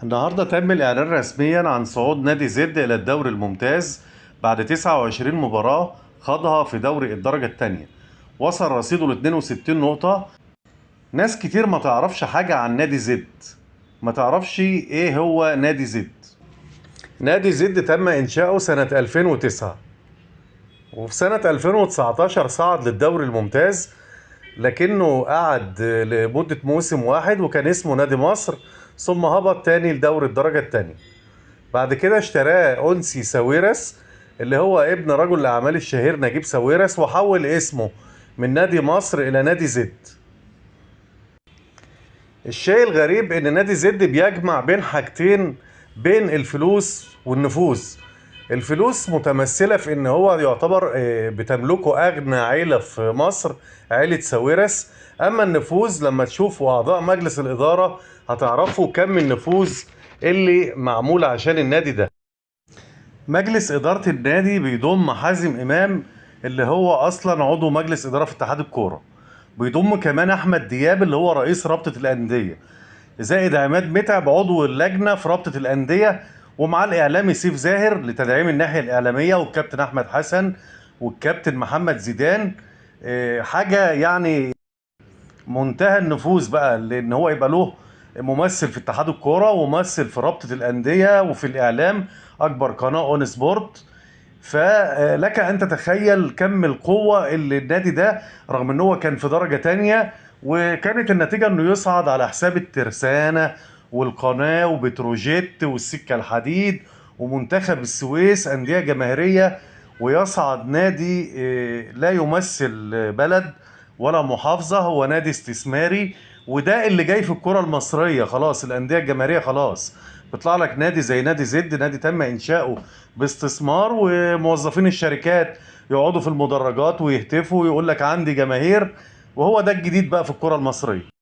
النهارده تم الإعلان رسميا عن صعود نادي زد إلى الدوري الممتاز بعد 29 مباراة خاضها في دوري الدرجة الثانية. وصل رصيده ل 62 نقطة. ناس كتير ما تعرفش حاجة عن نادي زد، ما تعرفش إيه هو نادي زد. نادي زد تم إنشاؤه سنة 2009، وفي سنة 2019 صعد للدوري الممتاز، لكنه قعد لمدة موسم واحد وكان اسمه نادي مصر، ثم هبط تاني لدوري الدرجة التانية. بعد كده اشتراه أنسي ساويرس اللي هو ابن رجل الأعمال الشهير نجيب ساويرس، وحول اسمه من نادي مصر إلى نادي زد. الشيء الغريب إن نادي زد بيجمع بين حاجتين، بين الفلوس والنفوذ. الفلوس متمثلة في إن هو يعتبر بتملكه أغنى عيلة في مصر، عيلة ساويرس. أما النفوذ لما تشوفوا أعضاء مجلس الإدارة هتعرفوا كم النفوذ اللي معمول عشان النادي ده. مجلس إدارة النادي بيضم حازم إمام اللي هو أصلا عضو مجلس إدارة في اتحاد الكورة، بيضم كمان أحمد دياب اللي هو رئيس رابطة الأندية، زائد عماد متعب عضو اللجنة في رابطة الأندية، ومعاه الإعلامي سيف زاهر لتدعيم الناحية الإعلامية، والكابتن أحمد حسن والكابتن محمد زيدان. حاجة يعني منتهى النفوذ بقى، لان هو يبقى له ممثل في اتحاد الكوره وممثل في رابطه الانديه وفي الاعلام، اكبر قناه اون سبورت. فلك ان تتخيل كم القوه اللي النادي ده، رغم ان هو كان في درجه تانية وكانت النتيجه انه يصعد على حساب الترسانه والقناه وبتروجيت والسكه الحديد ومنتخب السويس، انديه جماهيريه، ويصعد نادي لا يمثل بلد ولا محافظة، هو نادي استثماري. وده اللي جاي في الكرة المصرية، خلاص الأندية الجماهيرية خلاص بيطلع لك نادي زي نادي زد، نادي تم إنشاؤه باستثمار، وموظفين الشركات يقعدوا في المدرجات ويهتفوا ويقول لك عندي جماهير. وهو ده الجديد بقى في الكرة المصرية.